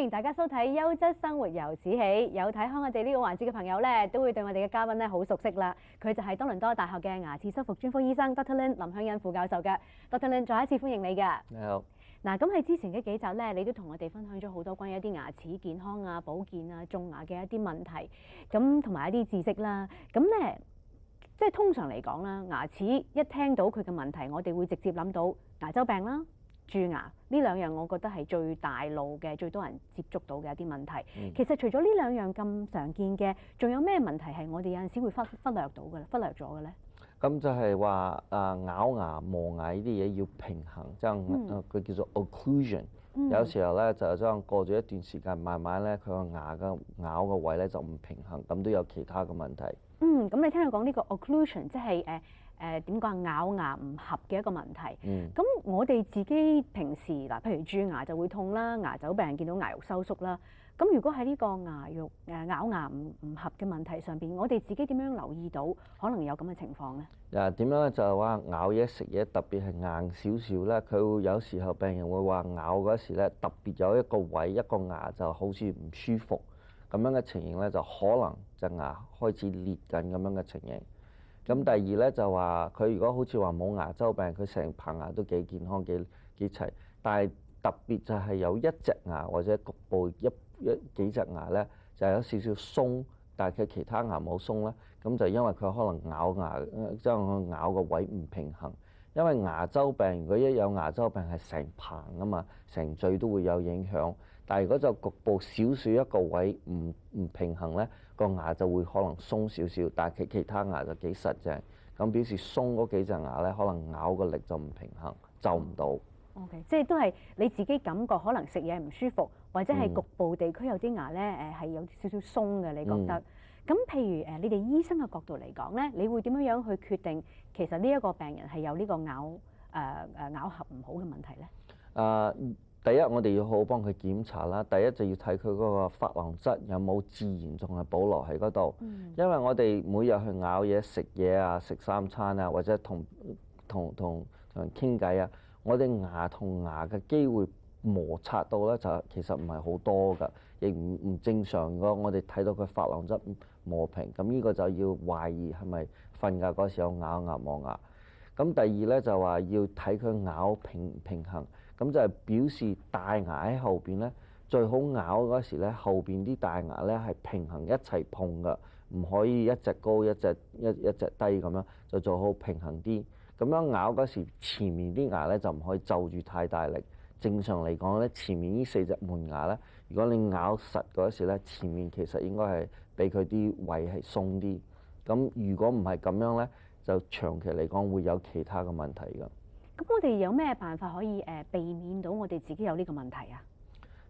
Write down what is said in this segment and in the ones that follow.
迎大家收睇《優質生活由此起》。有睇開我哋呢個環節嘅朋友咧，都會對我哋嘅嘉賓咧好熟悉啦。佢就係多倫多大學嘅牙齒修復專科醫生 Dr. Lin 林香欣副教授嘅。Dr. Lin 再一次歡迎你嘅。你好。嗱，咁喺之前嘅幾集咧，你都同我哋分享咗好多關於一啲牙齒健康啊、保健啊、種牙嘅一啲問題，咁同埋一啲知識啦。咁咧，即係通常嚟講啦，牙齒一聽到佢嘅問題，我哋會直接諗到牙周病啦、蛀牙呢兩樣，我覺得係最大路嘅、最多人接觸到嘅一啲問題。其實除咗呢兩樣咁常見嘅，仲有咩問題係我哋有陣時會忽略咗嘅咧？咁就係話咬牙磨牙呢啲嘢要平衡，即係佢叫做 occlusion。有時候咧就將過咗一段時間，慢慢咧佢個牙嘅咬個位咧就唔平衡，咁都有其他嘅問題。咁你聽佢講呢個 occlusion，即係點講咬牙唔合嘅一個問題。咁我哋自己平時嗱，譬如蛀牙就會痛啦，牙周病見到牙肉收縮啦。咁如果喺呢個牙肉咬牙唔合嘅問題上邊，我哋自己點樣留意到可能有咁嘅情況咧？點樣咧就係話咬嘢食嘢特別係硬少少咧，佢會有時候病人會話咬嗰時咧特別有一個位一個牙就好似唔舒服咁樣嘅情形咧，就可能隻牙開始裂緊咁樣嘅情形。咁第二咧就話佢如果好似話冇牙周病，佢成棚牙都幾健康幾齊，但係特別就係有一隻牙或者局部幾隻牙咧就有少少鬆，但係佢其他牙冇鬆啦，咁就因為佢可能咬牙即係佢咬個位唔平衡。因為牙周病如果一有牙周病係成棚啊嘛，成嘴都會有影響。但係如果就局部少少一個位唔平衡咧，個牙就會可能鬆少少，但係其他牙就幾實淨。咁表示鬆嗰幾隻牙咧，可能咬個力就唔平衡，就唔到。OK， 即係都係你自己感覺可能食嘢唔舒服，或者係局部地區有啲牙咧係有少少鬆嘅，你覺得？咁譬如你哋醫生嘅角度嚟講咧，你會點樣去決定其實呢一個病人係有呢個咬合唔好嘅問題咧？第一我哋要好好幫佢檢查啦。第一就要睇佢嗰個琺瑯質有冇自然仲係保留喺嗰度。因為我哋每日去咬嘢、食嘢啊、食三餐啊，或者同人傾偈啊，我哋牙同牙嘅機會摩擦到咧，就其實唔係好多㗎，亦唔正常。如果我哋睇到佢琺瑯質磨平，咁呢個就要懷疑係咪瞓覺嗰時候咬牙磨牙。咁第二咧就話要睇佢咬平衡，咁就係表示大牙喺後邊咧，最好咬嗰時咧後邊啲大牙咧係平衡一齊碰㗎，唔可以一隻高一隻低咁樣，就做好平衡啲。咁樣咬嗰時前面啲牙咧就唔可以就住太大力。正常嚟講咧，前面呢4隻門牙咧，如果你咬實嗰時咧，前面其實應該係俾佢啲位係鬆啲。咁如果唔係咁樣咧，就長期嚟講會有其他嘅問題㗎。咁我哋有咩辦法可以避免到我哋自己有呢個問題啊？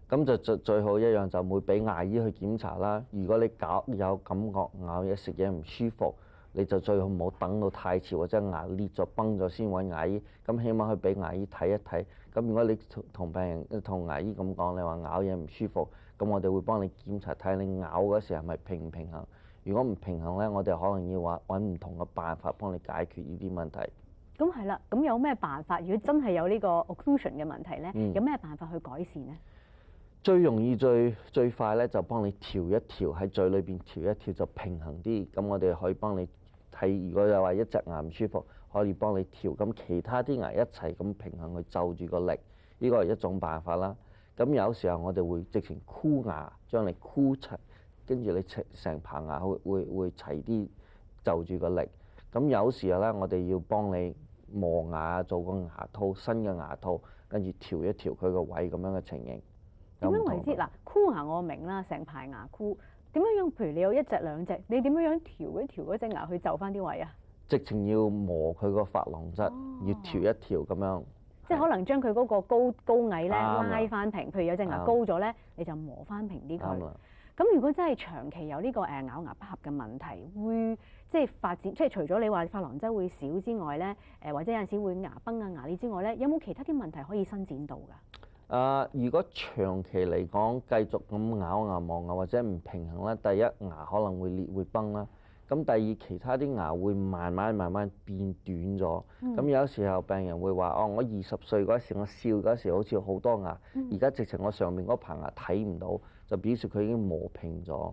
咁就最好一樣就會俾牙醫去檢查啦。如果你有感覺咬嘢食嘢唔舒服，你就最好唔好等到太遲或者牙裂咗崩咗先揾牙醫。咁起碼去俾牙醫睇一睇。咁如果你同病人同牙醫咁講，你話咬嘢唔舒服，咁我哋會幫你檢查睇下你咬嗰時係咪平唔平衡。如果唔平衡咧，我哋可能要揾唔同嘅辦法幫你解決呢啲問題。咁係啦，咁有咩辦法？如果真係有呢個 occlusion 嘅問題咧，有咩辦法去改善咧？最容易最快咧就幫你調一調，喺嘴裏邊調一調就平衡啲。咁我哋可以幫你睇，如果有話一隻牙唔舒服，可以幫你調，咁其他啲牙一齊咁平衡去就住個力，呢個係一種辦法啦。咁有時候我哋會直情箍牙，將你箍齊，跟住你成棚牙會齊啲就住個力。咁有時候咧，我哋要幫你磨牙，做個牙套，新嘅牙套，跟住調一調佢個位咁樣嘅情形。點樣為之？嗱，箍牙我明啦，成排牙箍。點樣樣？譬如你有一隻兩隻，你點樣樣調一調嗰隻牙去就翻啲位啊？直情要磨佢個琺瑯質，要調一調咁樣。即係可能將佢嗰個高矮咧拉翻平。譬如有隻牙高咗咧，你就磨翻平啲佢。咁如果真係長期有呢個咬牙不合嘅問題，會即係發展，即係除咗你話琺瑯質會少之外咧，或者有陣時會牙崩啊、牙裂之外咧，有冇其他啲問題可以伸展到㗎？如果長期嚟講繼續咁咬牙磨牙或者唔平衡咧，第一牙可能會裂會崩啦。咁第二其他啲牙會慢慢變短咗。咁有時候病人會話：哦，我20歲嗰時我笑嗰時好似好多牙，而家直情我上面嗰棚牙睇唔到，就表示佢已經磨平咗。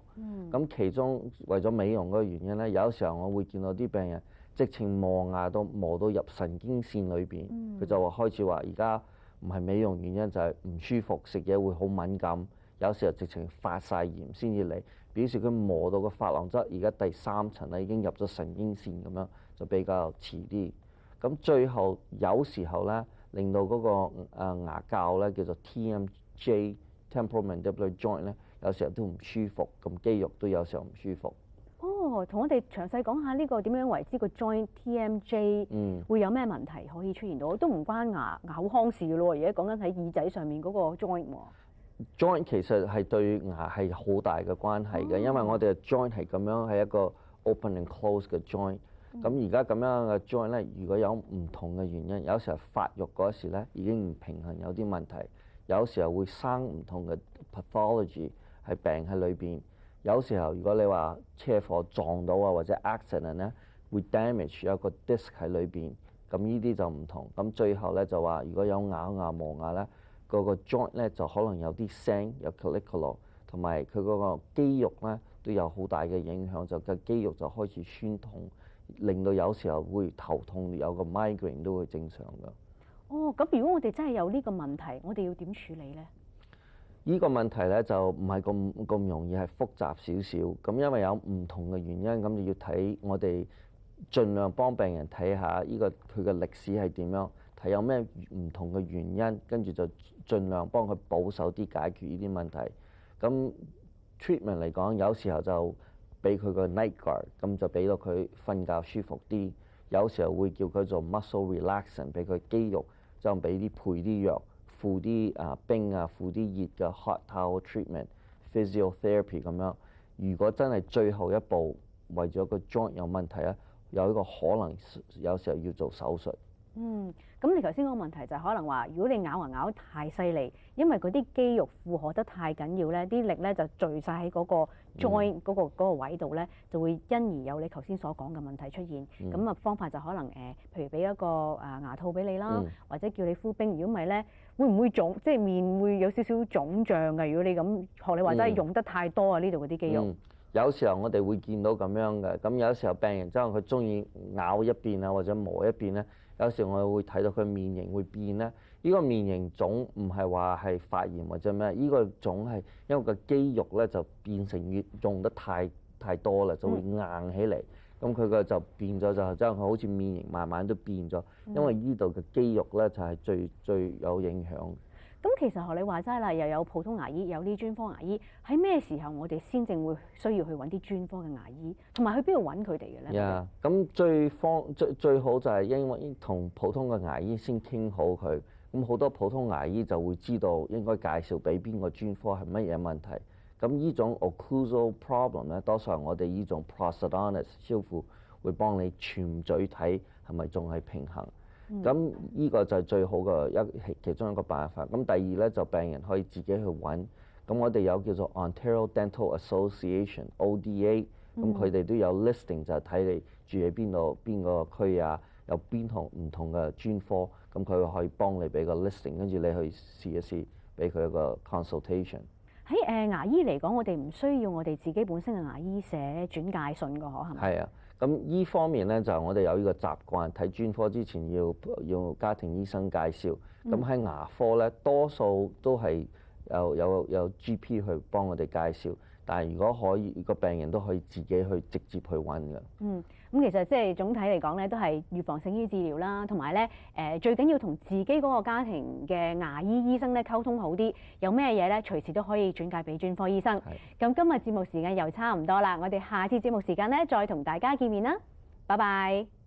咁其中為咗美容嗰個原因咧，有時候我會見到啲病人直情磨牙到磨到入神經線裏邊，佢就話開始話而家唔係美容原因，就係唔舒服，食嘢會好敏感，有時候直情發晒炎先至嚟，表示佢磨到個琺瑯質而家第3層咧已經入咗神經線咁樣，就比較遲啲。咁最後有時候咧令到嗰個牙骹咧叫做 TMJ temporomandibular joint 咧，有時候都唔舒服，咁肌肉都有時候唔舒服。哦，同我哋詳細講下呢個點樣為之個 joint TMJ 會有咩問題可以出現到？都唔關牙口腔事嘅咯，而家講緊喺耳仔上面嗰個 joint 喎。joint 其實係對牙係好大嘅關係嘅，因為我哋嘅 joint 係咁樣係一個 open and close 嘅 joint。咁而家咁樣嘅 joint 咧，如果有唔同嘅原因，有時候發育嗰時咧已經唔平衡，有啲問題，有時候會生唔同嘅 pathology 係病喺裏邊。有時候如果你話車禍撞到啊，或者 accident 咧，會 damage 有個 disc 喺裏邊，咁呢啲就唔同。咁最後咧就話如果有咬牙磨牙咧，嗰個 joint 咧就可能有啲聲，有 calicular， 同埋佢嗰個肌肉咧都有好大嘅影響，就個肌肉就開始酸痛，令到有時候會頭痛，有個 migraine 都會正常㗎。哦，咁如果我哋真係有呢個問題，我哋要點處理咧？呢個問題咧就唔係咁容易，係複雜少少。咁因為有唔同嘅原因，咁你要睇我哋盡量幫病人睇下呢個佢嘅歷史係點樣，睇有咩唔同嘅原因，跟住就盡量幫佢保守啲解決呢啲問題。咁 treatment 嚟講，有時候就俾佢個 night guard，咁就俾到佢瞓覺舒服啲。有時候會叫佢做 muscle relaxant， 俾佢肌肉，就俾啲配啲藥。附啲冰啊，附啲熱嘅 hot towel treatment、physiotherapy 咁樣。如果真係最後一步為咗個 joint 有問題咧，有一個可能有時候要做手術。咁你頭先嗰個問題就係可能話，如果你咬牙咬得太犀利，因為嗰啲肌肉負荷得太緊要咧，啲力咧就聚晒喺嗰個 joint 嗰個位度咧，就會因而有你頭先所講嘅問題出現。咁方法就可能譬如俾一個牙套俾你啦，或者叫你敷冰。如果唔係咧，會唔會腫？即係面會有少少腫脹㗎？如果你咁學你話齋用得太多啊，呢度嗰啲肌肉。有時候我哋會見到咁樣嘅，咁有時候病人之後佢中意咬一邊啊，或者磨一邊咧，有時我會睇到佢面型會變咧。呢個面型腫唔係話係發炎或者咩，呢個腫係因為個肌肉咧就變成越用得太多啦，就會硬起嚟。咁佢個就變咗，就將佢好似面型慢慢都變咗，因為呢度嘅肌肉咧就係最有影響。咁其實學你話齋啦，又有普通牙醫，有啲專科牙醫，喺咩時候我哋先正會需要去揾啲專科嘅牙醫，同埋去邊度揾佢哋嘅咧？咁最好就係因為同普通嘅牙醫先傾好佢，咁好多普通牙醫就會知道應該介紹俾邊個專科係乜嘢問題。咁呢種 occlusal problem 咧，多數係我哋呢種 prosthodontist 師傅會幫你全嘴睇係咪仲係平衡。咁呢個就係最好嘅其中一個辦法。咁第二咧就病人可以自己去揾。咁我哋有叫做 Ontario Dental Association ODA，咁佢哋都有 listing， 就係睇你住喺邊個區啊，有邊同唔同嘅專科，咁佢可以幫你俾個 listing， 跟住你去試一試，俾佢一個 consultation。喺牙醫嚟講，我哋唔需要我哋自己本身嘅牙醫寫轉介信㗎，係咪？係啊。咁依方面咧，就我哋有呢個習慣，睇專科之前要家庭醫生介紹。咁喺牙科咧，多數都係有 GP 去幫我哋介紹。但係如果可以，個病人都可以自己去直接去揾嘅。咁其實即係總體嚟講咧，都係預防勝於治療啦。同埋咧，最緊要同自己嗰個家庭嘅牙醫醫生咧溝通好啲，有咩嘢咧隨時都可以轉介俾專科醫生。咁今日節目時間又差唔多啦，我哋下次節目時間咧再同大家見面啦，拜拜。